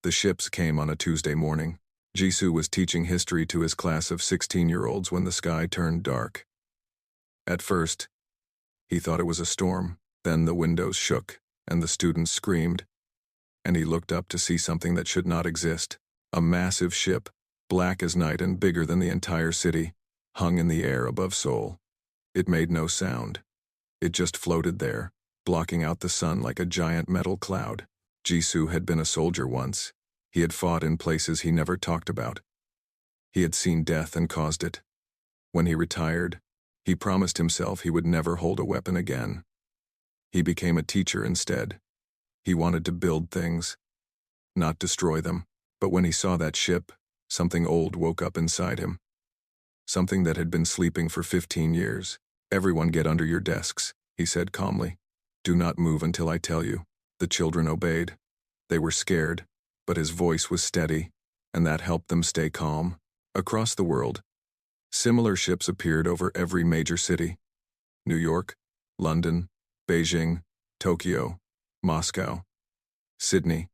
The ships came on a Tuesday morning. Jisoo was teaching history to his class of 16-year-olds when the sky turned dark. At first, he thought it was a storm. Then the windows shook, and the students screamed, and he looked up to see something that should not exist. A massive ship, black as night and bigger than the entire city, hung in the air above Seoul. It made no sound. It just floated there, blocking out the sun like a giant metal cloud. Jisoo had been a soldier once. He had fought in places he never talked about. He had seen death and caused it. When he retired, he promised himself he would never hold a weapon again. He became a teacher instead. He wanted to build things, not destroy them. But when he saw that ship, something old woke up inside him. Something that had been sleeping for 15 years. "Everyone get under your desks," he said calmly. "Do not move until I tell you." The children obeyed. They were scared, but his voice was steady, and that helped them stay calm. Across the world, similar ships appeared over every major city. New York, London, Beijing, Tokyo, Moscow, Sydney.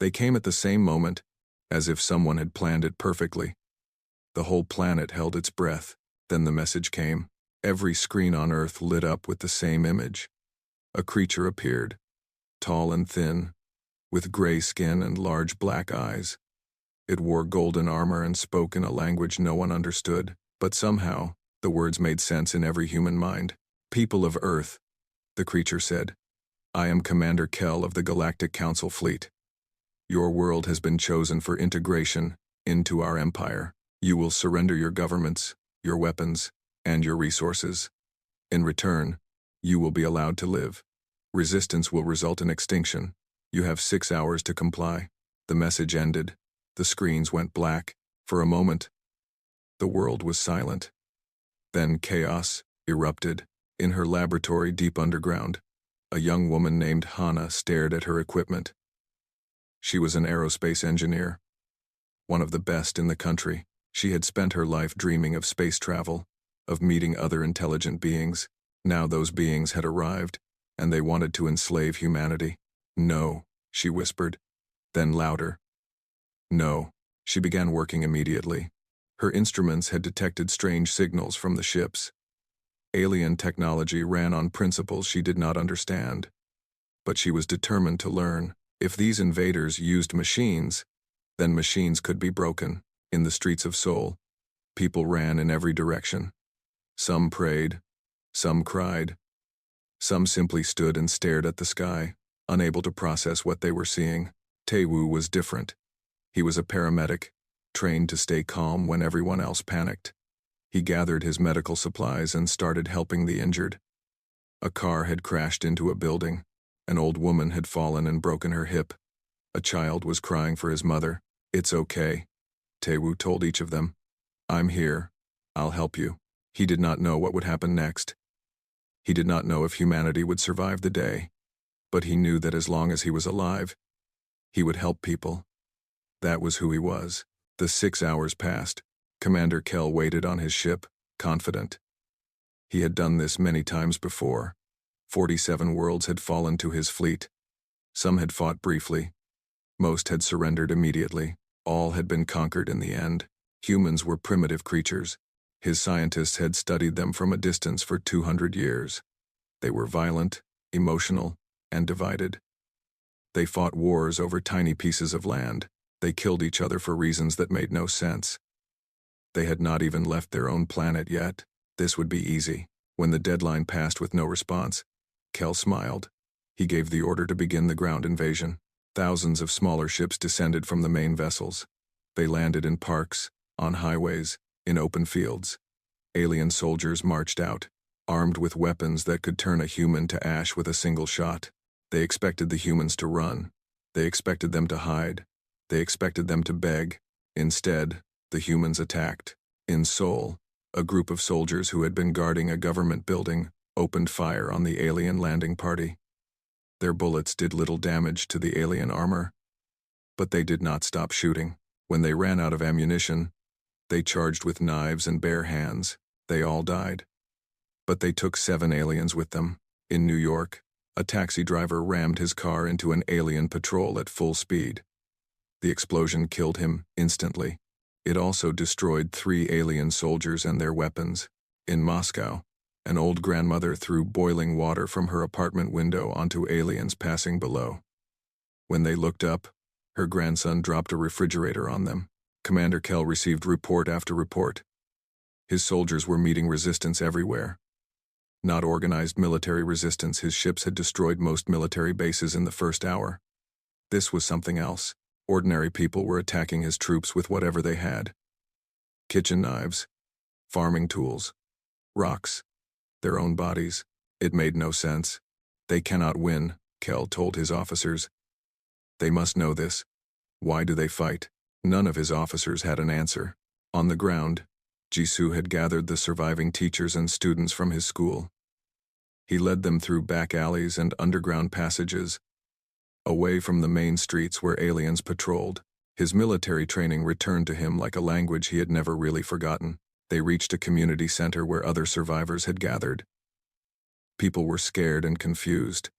They came at the same moment, as if someone had planned it perfectly. The whole planet held its breath. Then the message came. Every screen on Earth lit up with the same image. A creature appeared, tall and thin, with gray skin and large black eyes. It wore golden armor and spoke in a language no one understood, but somehow, the words made sense in every human mind. "People of Earth," the creature said, "I am Commander Kell of the Galactic Council Fleet. Your world has been chosen for integration into our empire. You will surrender your governments, your weapons, and your resources. In return, you will be allowed to live. Resistance will result in extinction. You have 6 hours to comply." The message ended. The screens went black. For a moment, the world was silent. Then chaos erupted. In her laboratory deep underground, a young woman named Hana stared at her equipment. She was an aerospace engineer, one of the best in the country. She had spent her life dreaming of space travel, of meeting other intelligent beings. Now those beings had arrived, and they wanted to enslave humanity. "No," she whispered. Then louder. "No." She began working immediately. Her instruments had detected strange signals from the ships. Alien technology ran on principles she did not understand. But she was determined to learn. If these invaders used machines, then machines could be broken. In the streets of Seoul, people ran in every direction. Some prayed, some cried, some simply stood and stared at the sky, unable to process what they were seeing. Taewoo was different. He was a paramedic, trained to stay calm when everyone else panicked. He gathered his medical supplies and started helping the injured. A car had crashed into a building. An old woman had fallen and broken her hip. A child was crying for his mother. "It's okay," Taewoo told each of them. "I'm here. I'll help you." He did not know what would happen next. He did not know if humanity would survive the day. But he knew that as long as he was alive, he would help people. That was who he was. The 6 hours passed. Commander Kell waited on his ship, confident. He had done this many times before. 47 worlds had fallen to his fleet. Some had fought briefly. Most had surrendered immediately. All had been conquered in the end. Humans were primitive creatures. His scientists had studied them from a distance for 200 years. They were violent, emotional, and divided. They fought wars over tiny pieces of land. They killed each other for reasons that made no sense. They had not even left their own planet yet. This would be easy. When the deadline passed with no response, Kell smiled. He gave the order to begin the ground invasion. Thousands of smaller ships descended from the main vessels. They landed in parks, on highways, in open fields. Alien soldiers marched out, armed with weapons that could turn a human to ash with a single shot. They expected the humans to run. They expected them to hide. They expected them to beg. Instead, the humans attacked. In Seoul, a group of soldiers who had been guarding a government building opened fire on the alien landing party. Their bullets did little damage to the alien armor, but they did not stop shooting. When they ran out of ammunition, they charged with knives and bare hands. They all died. But they took 7 aliens with them. In New York, a taxi driver rammed his car into an alien patrol at full speed. The explosion killed him instantly. It also destroyed 3 alien soldiers and their weapons. In Moscow, an old grandmother threw boiling water from her apartment window onto aliens passing below. When they looked up, her grandson dropped a refrigerator on them. Commander Kell received report after report. His soldiers were meeting resistance everywhere. Not organized military resistance, his ships had destroyed most military bases in the first hour. This was something else. Ordinary people were attacking his troops with whatever they had. Kitchen knives, farming tools, rocks, their own bodies. It made no sense. They cannot win, Kell told his officers. They must know this. Why do they fight? None of his officers had an answer. On the ground, Jisoo had gathered the surviving teachers and students from his school. He led them through back alleys and underground passages, away from the main streets where aliens patrolled. His military training returned to him like a language he had never really forgotten. They reached a community center where other survivors had gathered. People were scared and confused.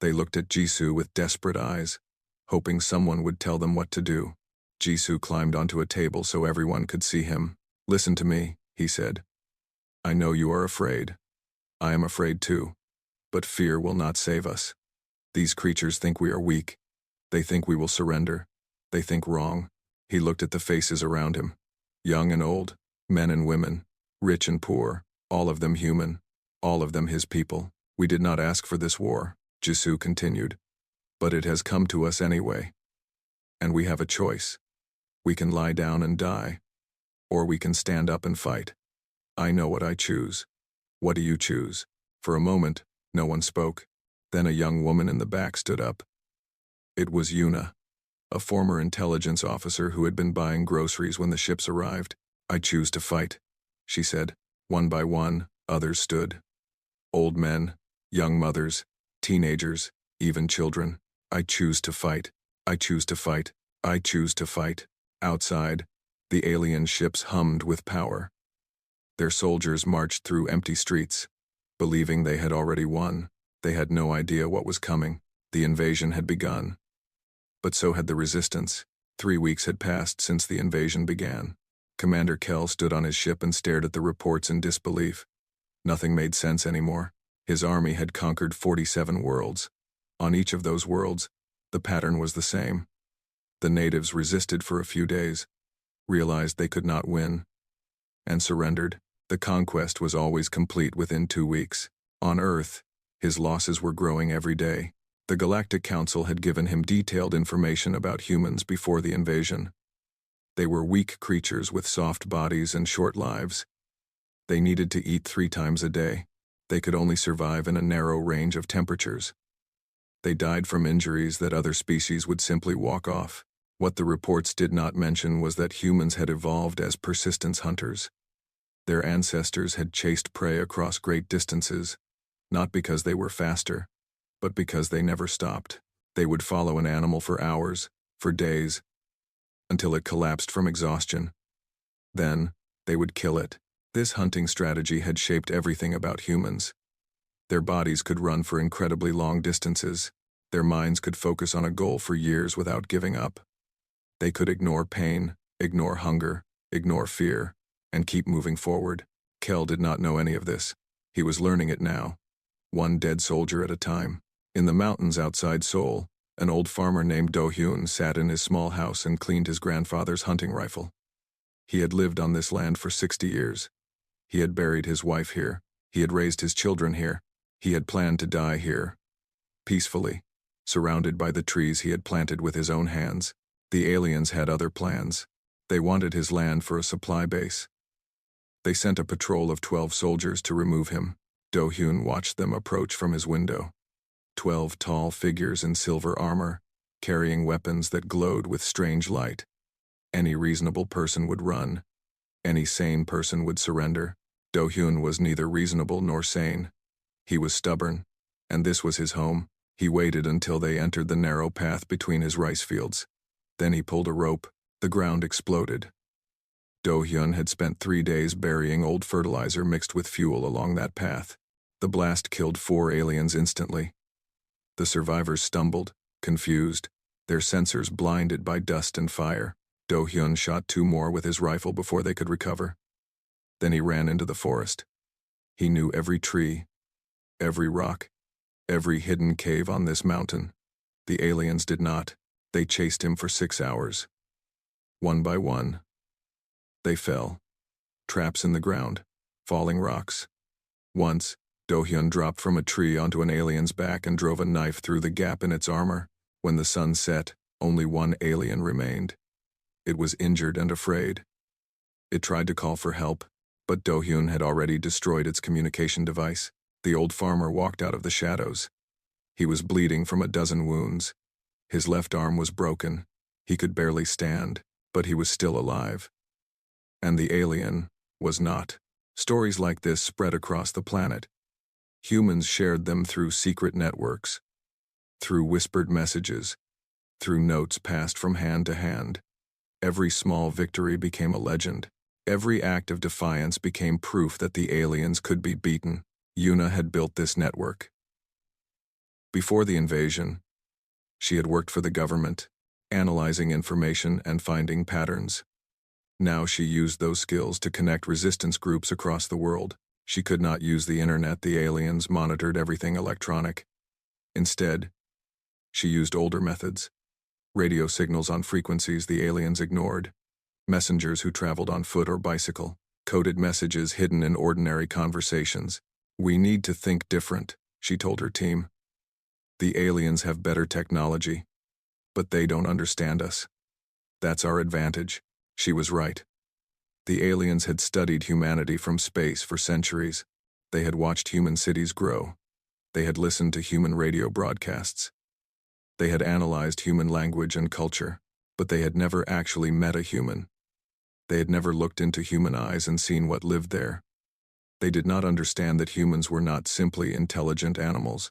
They looked at Jisoo with desperate eyes, hoping someone would tell them what to do. Jisoo climbed onto a table so everyone could see him. "Listen to me," he said. "I know you are afraid. I am afraid too. But fear will not save us. These creatures think we are weak. They think we will surrender. They think wrong." He looked at the faces around him. Young and old, men and women, rich and poor, all of them human, all of them his people. "We did not ask for this war," Jisoo continued. "But it has come to us anyway. And we have a choice. We can lie down and die, or we can stand up and fight. I know what I choose. What do you choose?" For a moment, no one spoke. Then a young woman in the back stood up. It was Yuna, a former intelligence officer who had been buying groceries when the ships arrived. "I choose to fight," she said. One by one, others stood. Old men, young mothers, teenagers, even children. "I choose to fight. I choose to fight. I choose to fight." Outside, the alien ships hummed with power. Their soldiers marched through empty streets, believing they had already won. They had no idea what was coming. The invasion had begun. But so had the resistance. 3 weeks had passed since the invasion began. Commander Kell stood on his ship and stared at the reports in disbelief. Nothing made sense anymore. His army had conquered 47 worlds. On each of those worlds, the pattern was the same. The natives resisted for a few days, realized they could not win, and surrendered. The conquest was always complete within 2 weeks. On Earth, his losses were growing every day. The Galactic Council had given him detailed information about humans before the invasion. They were weak creatures with soft bodies and short lives. They needed to eat 3 times a day. They could only survive in a narrow range of temperatures. They died from injuries that other species would simply walk off. What the reports did not mention was that humans had evolved as persistence hunters. Their ancestors had chased prey across great distances, not because they were faster, but because they never stopped. They would follow an animal for hours, for days, until it collapsed from exhaustion. Then, they would kill it. This hunting strategy had shaped everything about humans. Their bodies could run for incredibly long distances. Their minds could focus on a goal for years without giving up. They could ignore pain, ignore hunger, ignore fear, and keep moving forward. Kell did not know any of this. He was learning it now, one dead soldier at a time. In the mountains outside Seoul, an old farmer named Do-hyun sat in his small house and cleaned his grandfather's hunting rifle. He had lived on this land for 60 years. He had buried his wife here. He had raised his children here. He had planned to die here, peacefully, surrounded by the trees he had planted with his own hands. The aliens had other plans. They wanted his land for a supply base. They sent a patrol of 12 soldiers to remove him. Do-hyun watched them approach from his window. 12 tall figures in silver armor, carrying weapons that glowed with strange light. Any reasonable person would run. Any sane person would surrender. Do-hyun was neither reasonable nor sane. He was stubborn, and this was his home. He waited until they entered the narrow path between his rice fields. Then he pulled a rope. The ground exploded. Do-hyun had spent 3 days burying old fertilizer mixed with fuel along that path. The blast killed 4 aliens instantly. The survivors stumbled, confused, their sensors blinded by dust and fire. Do-hyun shot 2 more with his rifle before they could recover. Then he ran into the forest. He knew every tree, every rock, every hidden cave on this mountain. The aliens did not. They chased him for 6 hours. One by one, they fell. Traps in the ground, falling rocks. Once, Do-hyun dropped from a tree onto an alien's back and drove a knife through the gap in its armor. When the sun set, only one alien remained. It was injured and afraid. It tried to call for help, but Do-hyun had already destroyed its communication device. The old farmer walked out of the shadows. He was bleeding from a dozen wounds. His left arm was broken. He could barely stand, but he was still alive. And the alien was not. Stories like this spread across the planet. Humans shared them through secret networks, through whispered messages, through notes passed from hand to hand. Every small victory became a legend. Every act of defiance became proof that the aliens could be beaten. Yuna had built this network. Before the invasion, she had worked for the government, analyzing information and finding patterns. Now she used those skills to connect resistance groups across the world. She could not use the internet. The aliens monitored everything electronic. Instead, she used older methods. Radio signals on frequencies the aliens ignored. Messengers who traveled on foot or bicycle. Coded messages hidden in ordinary conversations. "We need to think different," she told her team. "The aliens have better technology, but they don't understand us. That's our advantage." She was right. The aliens had studied humanity from space for centuries. They had watched human cities grow. They had listened to human radio broadcasts. They had analyzed human language and culture, but they had never actually met a human. They had never looked into human eyes and seen what lived there. They did not understand that humans were not simply intelligent animals.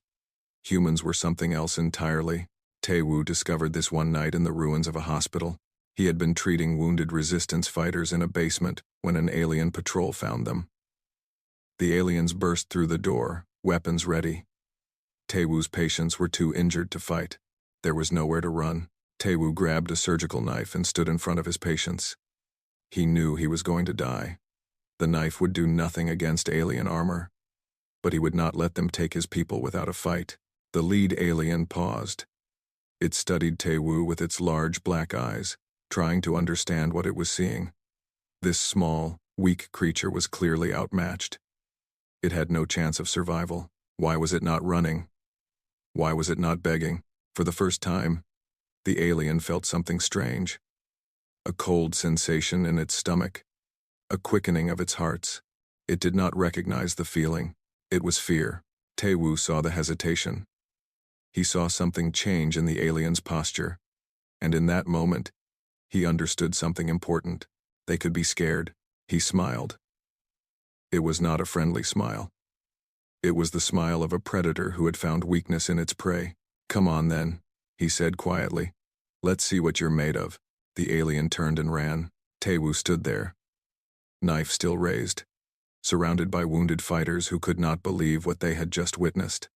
Humans were something else entirely. Tae-woo discovered this one night in the ruins of a hospital. He had been treating wounded resistance fighters in a basement when an alien patrol found them. The aliens burst through the door, weapons ready. Tae-woo's patients were too injured to fight. There was nowhere to run. Tae-woo grabbed a surgical knife and stood in front of his patients. He knew he was going to die. The knife would do nothing against alien armor, but he would not let them take his people without a fight. The lead alien paused. It studied Tae-woo with its large black eyes, trying to understand what it was seeing. This small, weak creature was clearly outmatched. It had no chance of survival. Why was it not running? Why was it not begging? For the first time, the alien felt something strange. A cold sensation in its stomach. A quickening of its hearts. It did not recognize the feeling. It was fear. Tae-woo saw the hesitation. He saw something change in the alien's posture. And in that moment, he understood something important. They could be scared. He smiled. It was not a friendly smile. It was the smile of a predator who had found weakness in its prey. "Come on then," he said quietly. "Let's see what you're made of." The alien turned and ran. Tae-woo stood there, knife still raised, surrounded by wounded fighters who could not believe what they had just witnessed.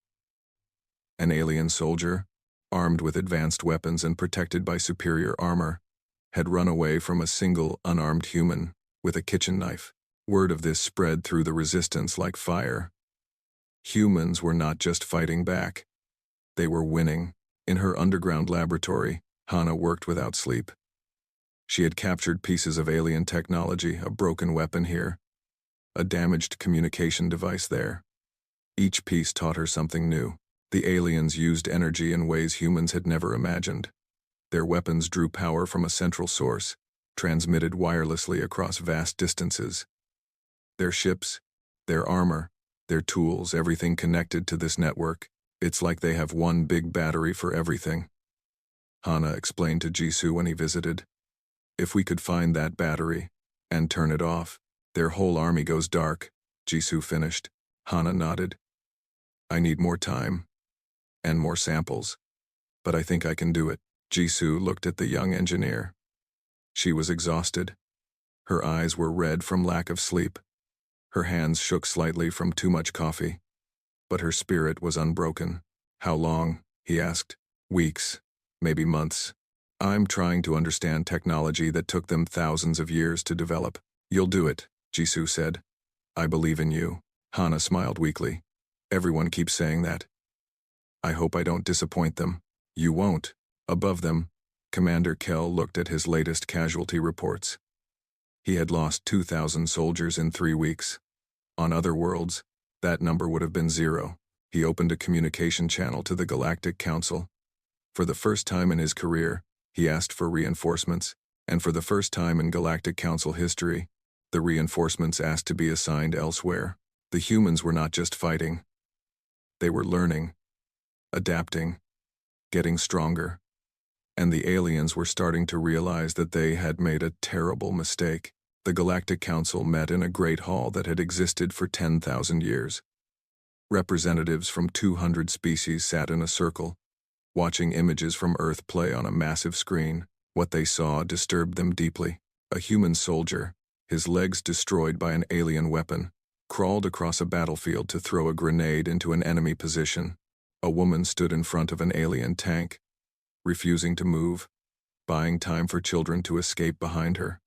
An alien soldier, armed with advanced weapons and protected by superior armor, had run away from a single unarmed human with a kitchen knife. Word of this spread through the resistance like fire. Humans were not just fighting back. They were winning. In her underground laboratory, Hana worked without sleep. She had captured pieces of alien technology, a broken weapon here, a damaged communication device there. Each piece taught her something new. The aliens used energy in ways humans had never imagined. Their weapons drew power from a central source, transmitted wirelessly across vast distances. Their ships, their armor, their tools, everything connected to this network. It's like they have one big battery for everything. Hana explained to Jisoo when he visited. If we could find that battery and turn it off, their whole army goes dark. Jisoo finished. Hana nodded. I need more time and more samples, but I think I can do it. Jisoo looked at the young engineer. She was exhausted. Her eyes were red from lack of sleep. Her hands shook slightly from too much coffee, but her spirit was unbroken. How long? He asked. Weeks. maybe months. I'm trying to understand technology that took them thousands of years to develop. You'll do it, Jisoo said. I believe in you. Hana smiled weakly. Everyone keeps saying that. I hope I don't disappoint them. You won't. Above them, Commander Kell looked at his latest casualty reports. He had lost 2,000 soldiers in 3 weeks. On other worlds, that number would have been 0. He opened a communication channel to the Galactic Council. For the first time in his career, he asked for reinforcements, and for the first time in Galactic Council history, the reinforcements asked to be assigned elsewhere. The humans were not just fighting. They were learning, adapting, getting stronger. And the aliens were starting to realize that they had made a terrible mistake. The Galactic Council met in a great hall that had existed for 10,000 years. Representatives from 200 species sat in a circle, watching images from Earth play on a massive screen. What they saw disturbed them deeply. A human soldier, his legs destroyed by an alien weapon, crawled across a battlefield to throw a grenade into an enemy position. A woman stood in front of an alien tank, refusing to move, buying time for children to escape behind her.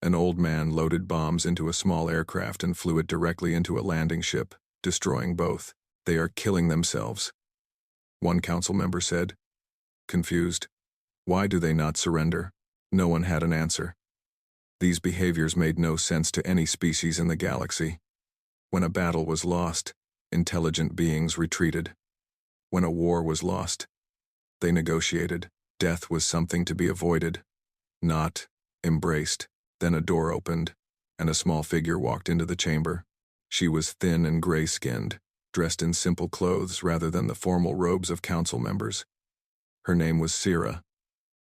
An old man loaded bombs into a small aircraft and flew it directly into a landing ship, destroying both. They are killing themselves, one council member said, confused. Why do they not surrender? No one had an answer. These behaviors made no sense to any species in the galaxy. When a battle was lost, intelligent beings retreated. When a war was lost, they negotiated. Death was something to be avoided, not embraced. Then a door opened, and a small figure walked into the chamber. She was thin and gray-skinned, dressed in simple clothes rather than the formal robes of council members. Her name was Sira,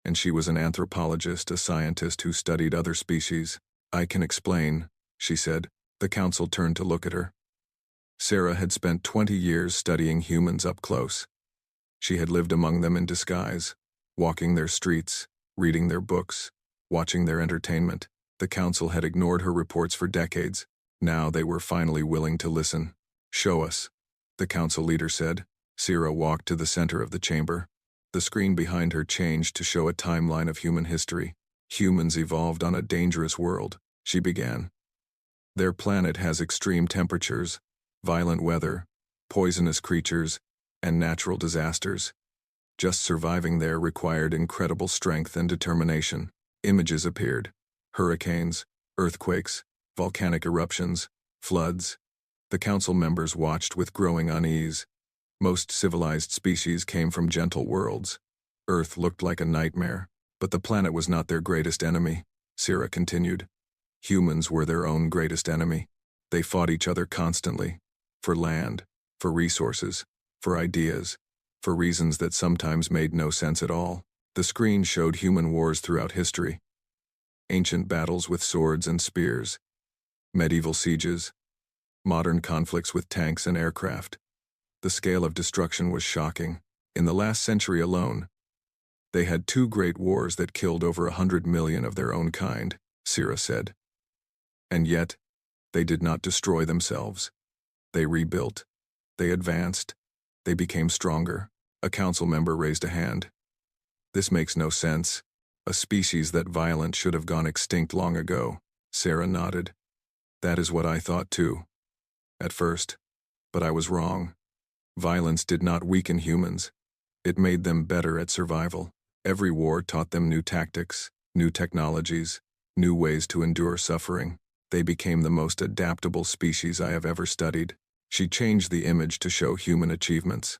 and she was an anthropologist, a scientist who studied other species. I can explain, she said. The council turned to look at her. Sarah had spent 20 years studying humans up close. She had lived among them in disguise, walking their streets, reading their books, watching their entertainment. The council had ignored her reports for decades. Now they were finally willing to listen. Show us, the council leader said. Sira walked to the center of the chamber. The screen behind her changed to show a timeline of human history. Humans evolved on a dangerous world, she began. Their planet has extreme temperatures, violent weather, poisonous creatures, and natural disasters. Just surviving there required incredible strength and determination. Images appeared. Hurricanes, earthquakes, volcanic eruptions, floods. The council members watched with growing unease. Most civilized species came from gentle worlds. Earth looked like a nightmare, but the planet was not their greatest enemy, Sira continued. Humans were their own greatest enemy. They fought each other constantly, for land, for resources, for ideas, for reasons that sometimes made no sense at all. The screen showed human wars throughout history. Ancient battles with swords and spears, medieval sieges, modern conflicts with tanks and aircraft. The scale of destruction was shocking. In the last century alone, they had 2 great wars that killed over 100 million of their own kind, Sira said. And yet, they did not destroy themselves. They rebuilt. They advanced. They became stronger. A council member raised a hand. This makes no sense. A species that violent should have gone extinct long ago. Sarah nodded. That is what I thought too. At first. But I was wrong. Violence did not weaken humans. It made them better at survival. Every war taught them new tactics, new technologies, new ways to endure suffering. They became the most adaptable species I have ever studied. She changed the image to show human achievements.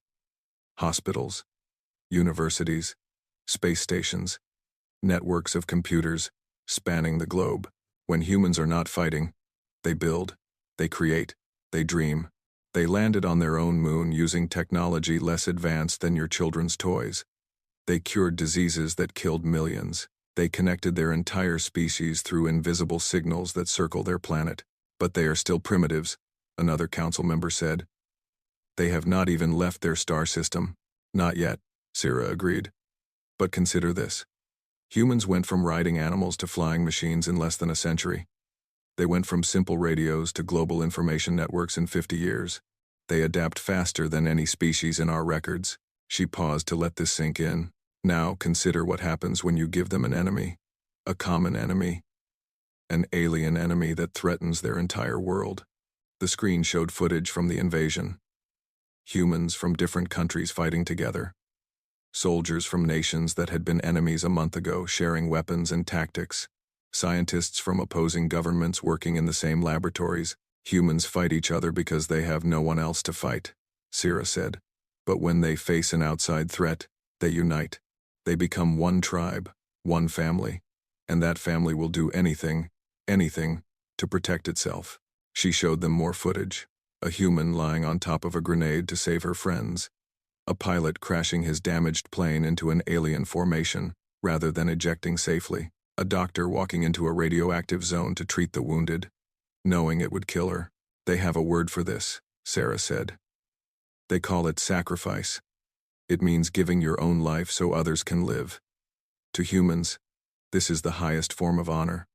Hospitals, universities, space stations, networks of computers spanning the globe. When humans are not fighting, they build, they create, they dream. They landed on their own moon using technology less advanced than your children's toys. They cured diseases that killed millions. They connected their entire species through invisible signals that circle their planet. But they are still primitives, another council member said. They have not even left their star system. Not yet, Sira agreed. But consider this. Humans went from riding animals to flying machines in less than a century. They went from simple radios to global information networks in 50 years. They adapt faster than any species in our records. She paused to let this sink in. Now consider what happens when you give them an enemy, a common enemy, an alien enemy that threatens their entire world. The screen showed footage from the invasion. Humans from different countries fighting together. Soldiers from nations that had been enemies a month ago sharing weapons and tactics. Scientists from opposing governments working in the same laboratories. Humans fight each other because they have no one else to fight, Sierra said. But when they face an outside threat, they unite. They become one tribe, one family. And that family will do anything, to protect itself. She showed them more footage. A human lying on top of a grenade to save her friends. A pilot crashing his damaged plane into an alien formation, rather than ejecting safely. A doctor walking into a radioactive zone to treat the wounded, knowing it would kill her. They have a word for this, Sarah said. They call it sacrifice. It means giving your own life so others can live. To humans, this is the highest form of honor.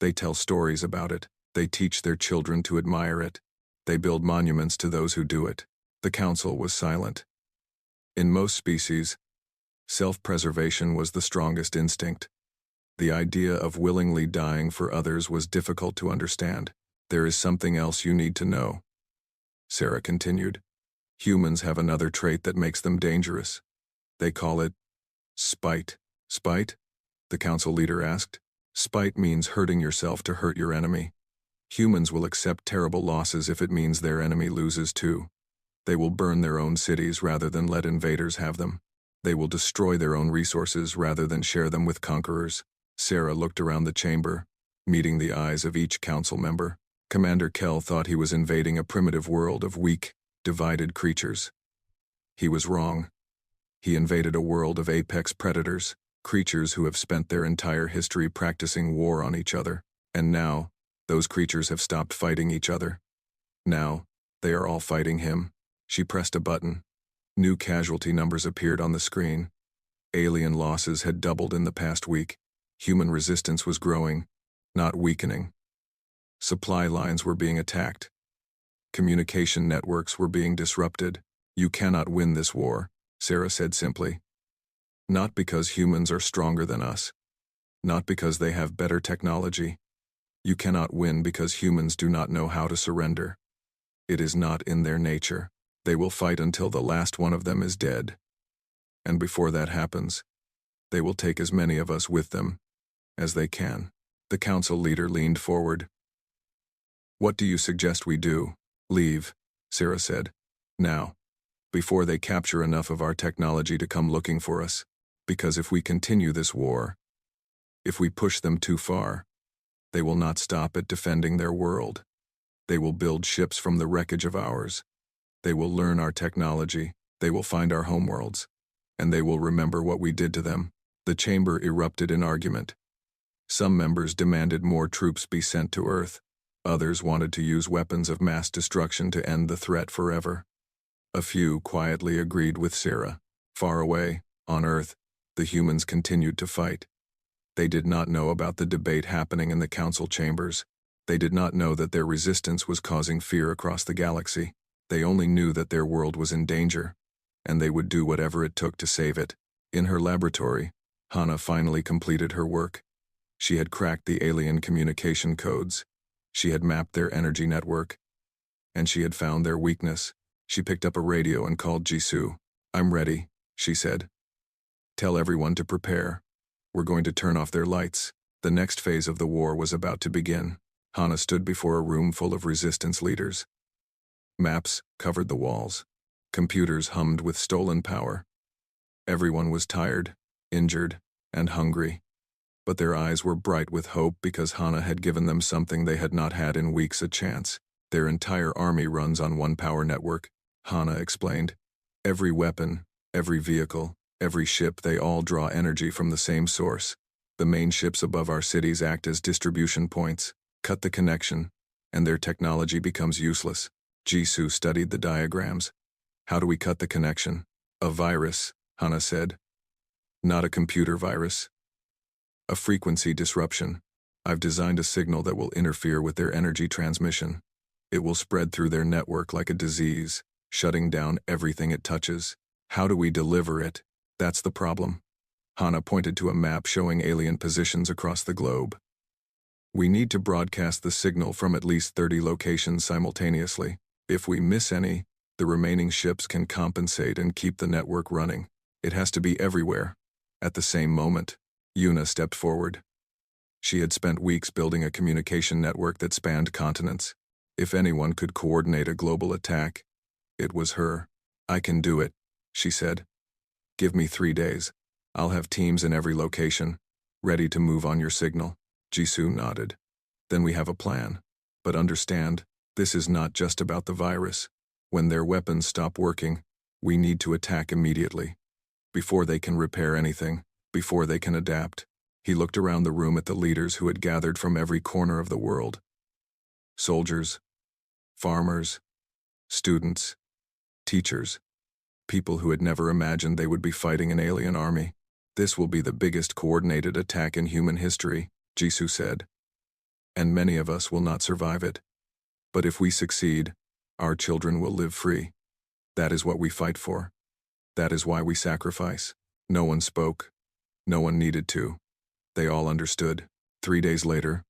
They tell stories about it. They teach their children to admire it. They build monuments to those who do it. The council was silent. In most species, self-preservation was the strongest instinct. The idea of willingly dying for others was difficult to understand. There is something else you need to know, Sarah continued. Humans have another trait that makes them dangerous. They call it spite. Spite? The council leader asked. Spite means hurting yourself to hurt your enemy. Humans will accept terrible losses if it means their enemy loses too. They will burn their own cities rather than let invaders have them. They will destroy their own resources rather than share them with conquerors. Sarah looked around the chamber, meeting the eyes of each council member. Commander Kell thought he was invading a primitive world of weak, divided creatures. He was wrong. He invaded a world of apex predators, creatures who have spent their entire history practicing war on each other. And now, those creatures have stopped fighting each other. Now, they are all fighting him. She pressed a button. New casualty numbers appeared on the screen. Alien losses had doubled in the past week. Human resistance was growing, not weakening. Supply lines were being attacked. Communication networks were being disrupted. You cannot win this war, Sarah said simply. Not because humans are stronger than us. Not because they have better technology. You cannot win because humans do not know how to surrender. It is not in their nature. They will fight until the last one of them is dead. And before that happens, they will take as many of us with them as they can. The council leader leaned forward. What do you suggest we do? Leave, Sarah said. Now, before they capture enough of our technology to come looking for us. Because if we continue this war, if we push them too far, they will not stop at defending their world. They will build ships from the wreckage of ours. They will learn our technology. They will find our homeworlds. And they will remember what we did to them. The chamber erupted in argument. Some members demanded more troops be sent to Earth. Others wanted to use weapons of mass destruction to end the threat forever. A few quietly agreed with Sarah. Far away, on Earth, the humans continued to fight. They did not know about the debate happening in the council chambers. They did not know that their resistance was causing fear across the galaxy. They only knew that their world was in danger, and they would do whatever it took to save it. In her laboratory, Hannah finally completed her work. She had cracked the alien communication codes. She had mapped their energy network. And she had found their weakness. She picked up a radio and called Jisoo. I'm ready, she said. Tell everyone to prepare. We're going to turn off their lights. The next phase of the war was about to begin. Hannah stood before a room full of resistance leaders. Maps covered the walls. Computers hummed with stolen power. Everyone was tired, injured, and hungry. But their eyes were bright with hope because Hannah had given them something they had not had in weeks, a chance. Their entire army runs on one power network, Hannah explained. Every weapon, every vehicle, every ship, they all draw energy from the same source. The main ships above our cities act as distribution points. Cut the connection, and their technology becomes useless. Jisoo studied the diagrams. How do we cut the connection? A virus, Hannah said. Not a computer virus. A frequency disruption. I've designed a signal that will interfere with their energy transmission. It will spread through their network like a disease, shutting down everything it touches. How do we deliver it? That's the problem. Hana pointed to a map showing alien positions across the globe. We need to broadcast the signal from at least 30 locations simultaneously. If we miss any, the remaining ships can compensate and keep the network running. It has to be everywhere. At the same moment, Yuna stepped forward. She had spent weeks building a communication network that spanned continents. If anyone could coordinate a global attack, it was her. I can do it, she said. Give me 3 days. I'll have teams in every location, ready to move on your signal. Jisoo nodded. Then we have a plan. But understand, this is not just about the virus. When their weapons stop working, we need to attack immediately. Before they can repair anything, before they can adapt. He looked around the room at the leaders who had gathered from every corner of the world. Soldiers, farmers, students, teachers, people who had never imagined they would be fighting an alien army. This will be the biggest coordinated attack in human history, Jisoo said. And many of us will not survive it. But if we succeed, our children will live free. That is what we fight for. That is why we sacrifice. No one spoke. No one needed to. They all understood. 3 days later,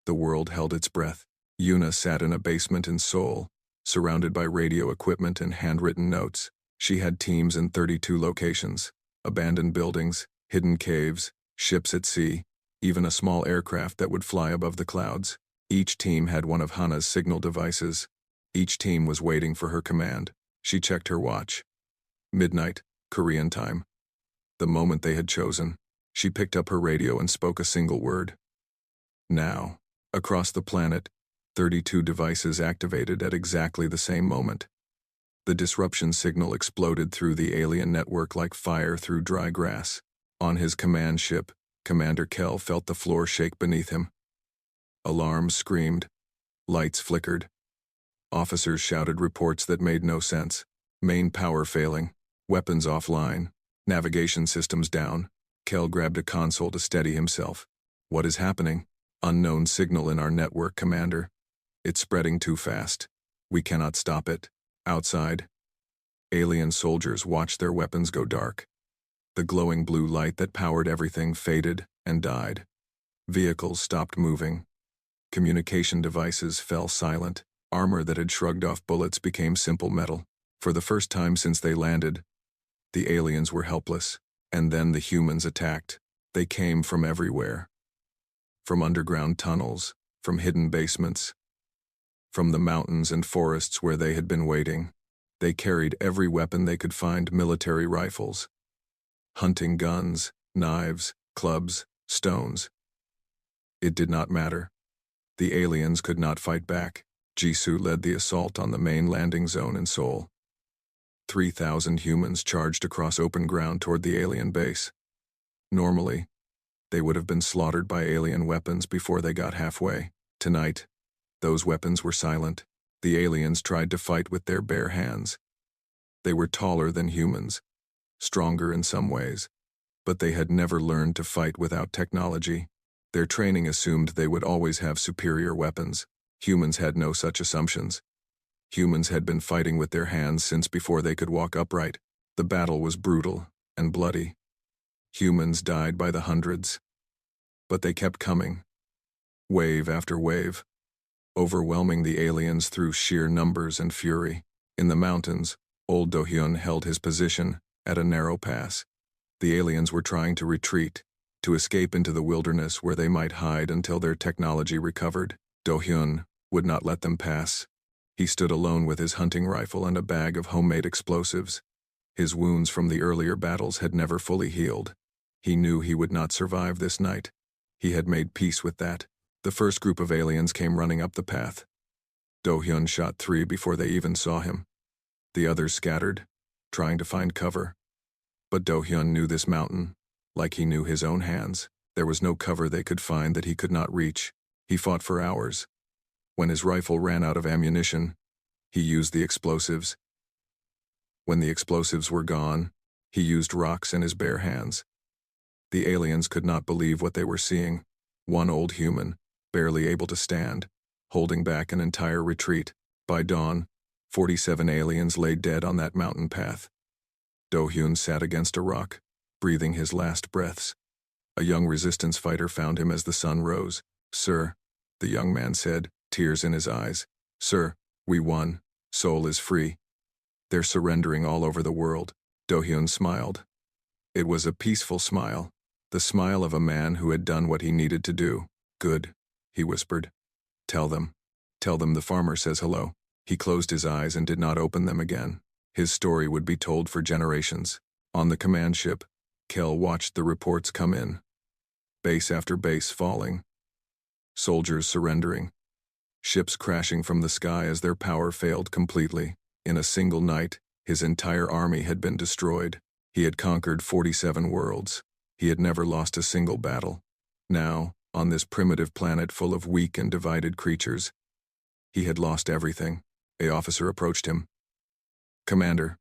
the world held its breath. Yuna sat in a basement in Seoul, surrounded by radio equipment and handwritten notes. She had teams in 32 locations, abandoned buildings, hidden caves, ships at sea, even a small aircraft that would fly above the clouds. Each team had one of Hana's signal devices. Each team was waiting for her command. She checked her watch. Midnight, Korean time. The moment they had chosen, she picked up her radio and spoke a single word. Now, across the planet, 32 devices activated at exactly the same moment. The disruption signal exploded through the alien network like fire through dry grass. On his command ship, Commander Kell felt the floor shake beneath him. Alarms screamed. Lights flickered. Officers shouted reports that made no sense. Main power failing. Weapons offline. Navigation systems down. Kell grabbed a console to steady himself. What is happening? Unknown signal in our network, Commander. It's spreading too fast. We cannot stop it. Outside, alien soldiers watched their weapons go dark. The glowing blue light that powered everything faded and died. Vehicles stopped moving. Communication devices fell silent. Armor that had shrugged off bullets became simple metal. For the first time since they landed, the aliens were helpless. And then the humans attacked. They came from everywhere. From underground tunnels, from hidden basements, from the mountains and forests where they had been waiting. They carried every weapon they could find: military rifles, hunting guns, knives, clubs, stones. It did not matter. The aliens could not fight back. Jisoo led the assault on the main landing zone in Seoul. 3,000 humans charged across open ground toward the alien base. Normally, they would have been slaughtered by alien weapons before they got halfway. Tonight, those weapons were silent. The aliens tried to fight with their bare hands. They were taller than humans, stronger in some ways, but they had never learned to fight without technology. Their training assumed they would always have superior weapons. Humans had no such assumptions. Humans had been fighting with their hands since before they could walk upright. The battle was brutal and bloody. Humans died by the hundreds. But they kept coming, wave after wave, overwhelming the aliens through sheer numbers and fury. In the mountains, old Do-hyun held his position at a narrow pass. The aliens were trying to retreat, to escape into the wilderness where they might hide until their technology recovered. Do-hyun would not let them pass. He stood alone with his hunting rifle and a bag of homemade explosives. His wounds from the earlier battles had never fully healed. He knew he would not survive this night. He had made peace with that. The first group of aliens came running up the path. Do-hyun shot 3 before they even saw him. The others scattered, trying to find cover. But Do-hyun knew this mountain, like he knew his own hands. There was no cover they could find that he could not reach. He fought for hours. When his rifle ran out of ammunition, he used the explosives. When the explosives were gone, he used rocks in his bare hands. The aliens could not believe what they were seeing. One old human, barely able to stand, holding back an entire retreat. By dawn, 47 aliens lay dead on that mountain path. Do-hyun sat against a rock, breathing his last breaths. A young resistance fighter found him as the sun rose. "Sir," the young man said, tears in his eyes. "Sir, we won. Seoul is free. They're surrendering all over the world." Do-hyun smiled. It was a peaceful smile, the smile of a man who had done what he needed to do. "Good," he whispered. Tell them the farmer says hello." He closed his eyes and did not open them again. His story would be told for generations. On the command ship, Kel watched the reports come in. Base after base falling. Soldiers surrendering. Ships crashing from the sky as their power failed completely. In a single night, his entire army had been destroyed. He had conquered 47 worlds. He had never lost a single battle. Now, on this primitive planet full of weak and divided creatures, he had lost everything. An officer approached him. "Commander,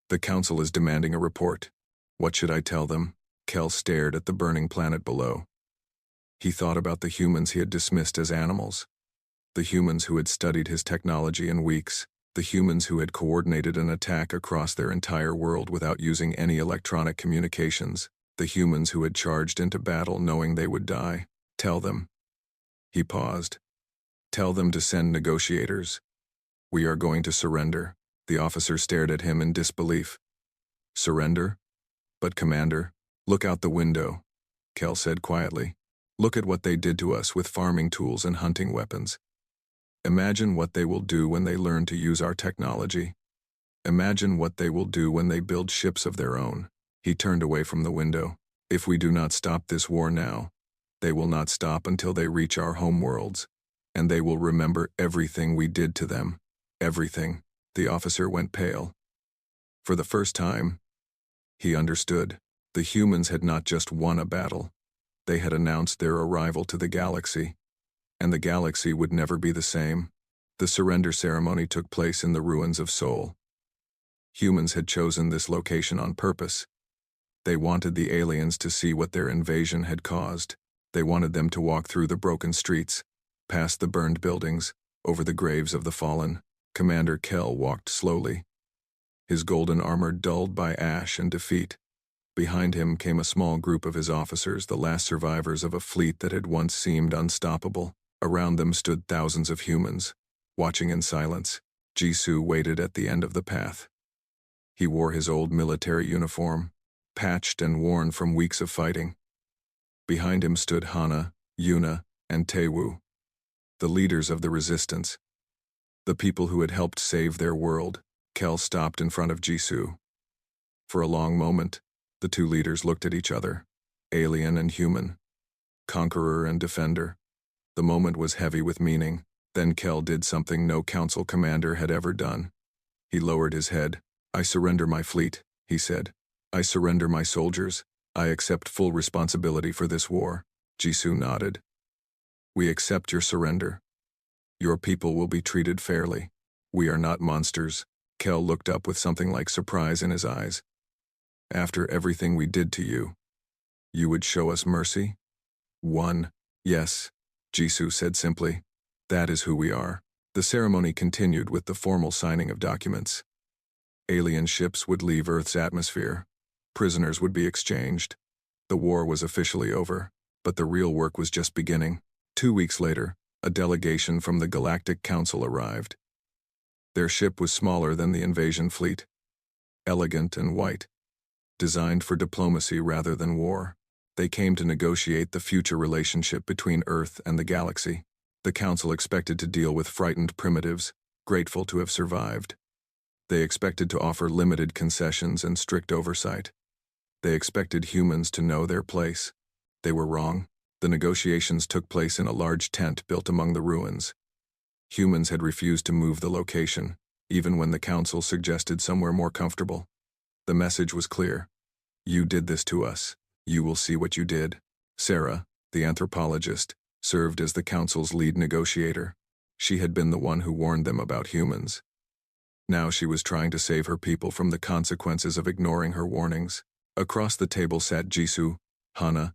the council is demanding a report." "What should I tell them?" Kel stared at the burning planet below. He thought about the humans he had dismissed as animals. The humans who had studied his technology in weeks. The humans who had coordinated an attack across their entire world without using any electronic communications. The humans who had charged into battle knowing they would die. Tell them. He paused. Tell them to send negotiators. We are going to surrender. The officer stared at him in disbelief. Surrender? But Commander, look out the window, Kel said quietly. Look at what they did to us with farming tools and hunting weapons. Imagine what they will do when they learn to use our technology. Imagine what they will do when they build ships of their own. He turned away from the window. If we do not stop this war now, they will not stop until they reach our homeworlds, and they will remember everything we did to them. Everything. The officer went pale. For the first time, he understood. The humans had not just won a battle. They had announced their arrival to the galaxy, and the galaxy would never be the same. The surrender ceremony took place in the ruins of Seoul. Humans had chosen this location on purpose. They wanted the aliens to see what their invasion had caused. They wanted them to walk through the broken streets, past the burned buildings, over the graves of the fallen. Commander Kel walked slowly, his golden armor dulled by ash and defeat. Behind him came a small group of his officers, the last survivors of a fleet that had once seemed unstoppable. Around them stood thousands of humans, watching in silence. Jisoo waited at the end of the path. He wore his old military uniform, patched and worn from weeks of fighting. Behind him stood Hana, Yuna, and Taewoo, the leaders of the resistance, the people who had helped save their world. Kel stopped in front of Jisoo. For a long moment, the two leaders looked at each other, alien and human, conqueror and defender. The moment was heavy with meaning. Then Kel did something no council commander had ever done. He lowered his head. I surrender my fleet, he said. I surrender my soldiers. I accept full responsibility for this war. Jisoo nodded. We accept your surrender. Your people will be treated fairly. We are not monsters. Kel looked up with something like surprise in his eyes. After everything we did to you, you would show us mercy? Yes, Jisoo said simply. That is who we are. The ceremony continued with the formal signing of documents. Alien ships would leave Earth's atmosphere. Prisoners would be exchanged. The war was officially over, but the real work was just beginning. 2 weeks later, a delegation from the Galactic Council arrived. Their ship was smaller than the invasion fleet, elegant and white, designed for diplomacy rather than war. They came to negotiate the future relationship between Earth and the galaxy. The Council expected to deal with frightened primitives, grateful to have survived. They expected to offer limited concessions and strict oversight. They expected humans to know their place. They were wrong. The negotiations took place in a large tent built among the ruins. Humans had refused to move the location, even when the Council suggested somewhere more comfortable. The message was clear. You did this to us. You will see what you did. Sarah, the anthropologist, served as the Council's lead negotiator. She had been the one who warned them about humans. Now she was trying to save her people from the consequences of ignoring her warnings. Across the table sat Jisoo, Hana,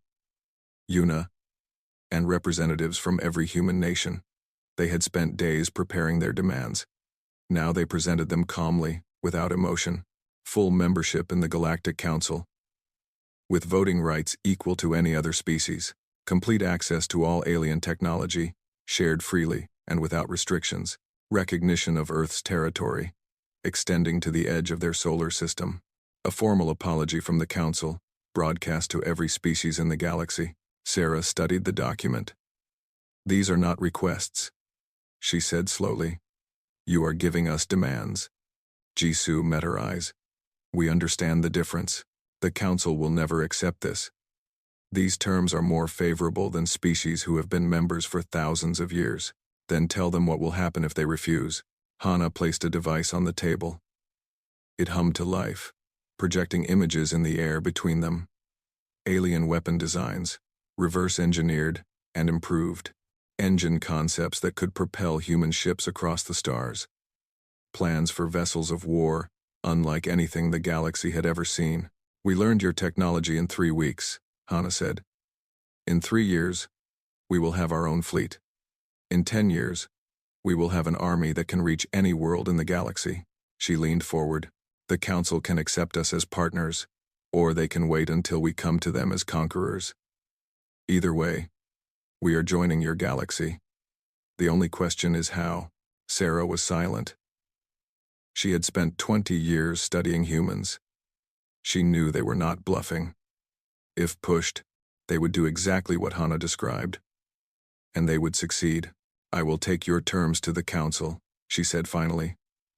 Yuna, and representatives from every human nation. They had spent days preparing their demands. Now they presented them calmly, without emotion. Full membership in the Galactic Council. with voting rights equal to any other species, complete access to all alien technology, shared freely and without restrictions, recognition of Earth's territory, extending to the edge of their solar system, a formal apology from the Council, broadcast to every species in the galaxy. Sarah studied the document. "These are not requests," she said slowly. "You are giving us demands." Jisoo met her eyes. "We understand the difference. The Council will never accept this. These terms are more favorable than species who have been members for thousands of years. Then tell them what will happen if they refuse." Hana placed a device on the table. It hummed to life, projecting images in the air between them. Alien weapon designs, reverse-engineered and improved. Engine concepts that could propel human ships across the stars. Plans for vessels of war, unlike anything the galaxy had ever seen. "We learned your technology in 3 weeks," Hana said. "In 3 years, we will have our own fleet. In 10 years, we will have an army that can reach any world in the galaxy." She leaned forward. "The Council can accept us as partners, or they can wait until we come to them as conquerors. Either way, we are joining your galaxy. The only question is how." Sarah was silent. She had spent 20 years studying humans. She knew they were not bluffing. If pushed, they would do exactly what Hana described. And they would succeed. "I will take your terms to the Council," she said finally.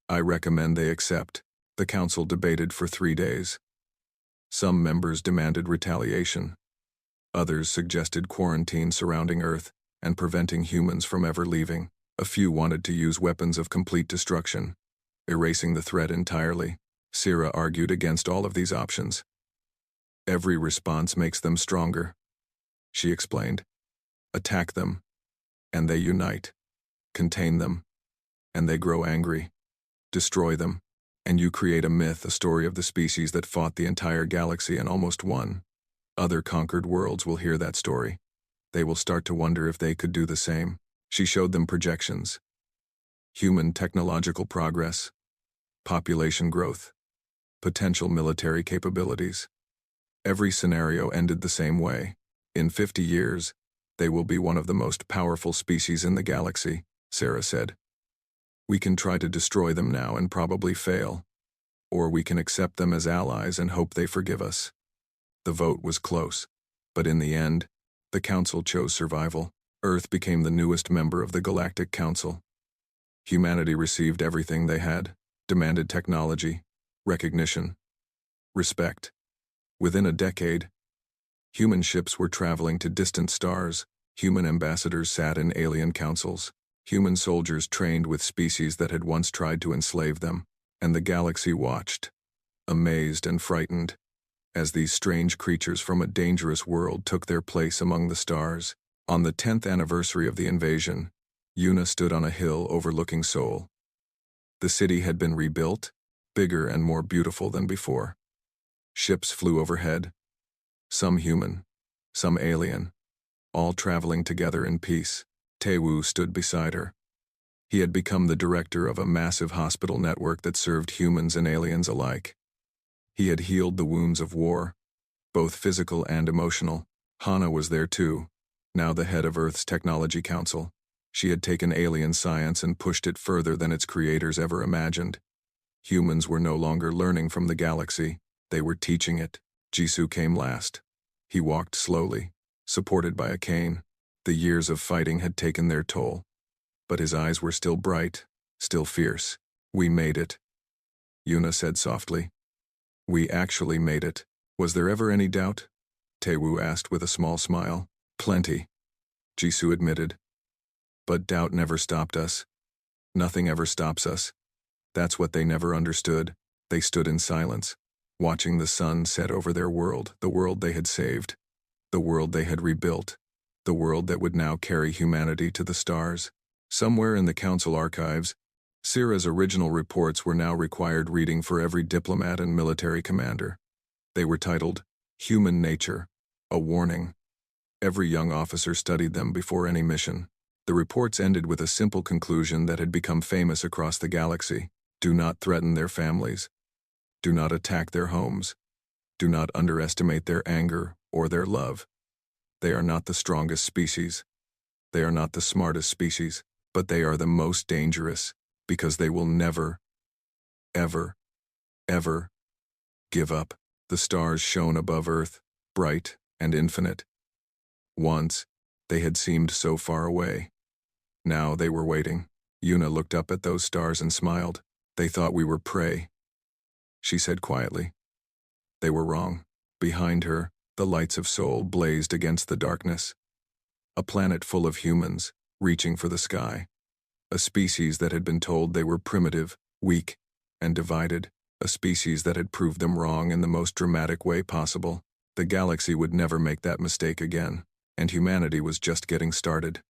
"I recommend they accept." The Council debated for 3 days. Some members demanded retaliation. Others suggested quarantine surrounding Earth and preventing humans from ever leaving. A few wanted to use weapons of complete destruction, erasing the threat entirely. Sarah argued against all of these options. "Every response makes them stronger," she explained. "Attack them, and they unite. Contain them, and they grow angry. Destroy them, and you create a myth, a story of the species that fought the entire galaxy and almost won. Other conquered worlds will hear that story. They will start to wonder if they could do the same." She showed them projections. Human technological progress, population growth, potential military capabilities. Every scenario ended the same way. "In 50 years, they will be one of the most powerful species in the galaxy," Sarah said. "We can try to destroy them now and probably fail. Or we can accept them as allies and hope they forgive us." The vote was close, but in the end, the Council chose survival. Earth became the newest member of the Galactic Council. Humanity received everything they had, demanded technology, recognition, respect. Within a decade, human ships were traveling to distant stars, human ambassadors sat in alien councils, human soldiers trained with species that had once tried to enslave them, and the galaxy watched, amazed and frightened, as these strange creatures from a dangerous world took their place among the stars. On the 10th anniversary of the invasion, Yuna stood on a hill overlooking Seoul. The city had been rebuilt, bigger and more beautiful than before. Ships flew overhead, some human, some alien, all traveling together in peace. Taewoo stood beside her. He had become the director of a massive hospital network that served humans and aliens alike. He had healed the wounds of war, both physical and emotional. Hana was there too, now the head of Earth's Technology Council. She had taken alien science and pushed it further than its creators ever imagined. Humans were no longer learning from the galaxy, they were teaching it. Jisoo came last. He walked slowly, supported by a cane. The years of fighting had taken their toll. But his eyes were still bright, still fierce. "We made it," Yuna said softly. "We actually made it." "Was there ever any doubt?" Taewoo asked with a small smile. "Plenty," Jisoo admitted. "But doubt never stopped us. Nothing ever stops us." That's what they never understood. They stood in silence, watching the sun set over their world, the world they had saved, the world they had rebuilt, the world that would now carry humanity to the stars. Somewhere in the Council archives, Syrah's original reports were now required reading for every diplomat and military commander. They were titled, "Human Nature, a Warning." Every young officer studied them before any mission. The reports ended with a simple conclusion that had become famous across the galaxy. Do not threaten their families. Do not attack their homes. Do not underestimate their anger or their love. They are not the strongest species. They are not the smartest species, but they are the most dangerous because they will never, ever, ever give up. The stars shone above Earth, bright and infinite. Once, they had seemed so far away. Now they were waiting. Yuna looked up at those stars and smiled. They thought we were prey. She said quietly. They were wrong. Behind her, the lights of Sol blazed against the darkness. A planet full of humans, reaching for the sky. A species that had been told they were primitive, weak, and divided. A species that had proved them wrong in the most dramatic way possible. The galaxy would never make that mistake again, and humanity was just getting started.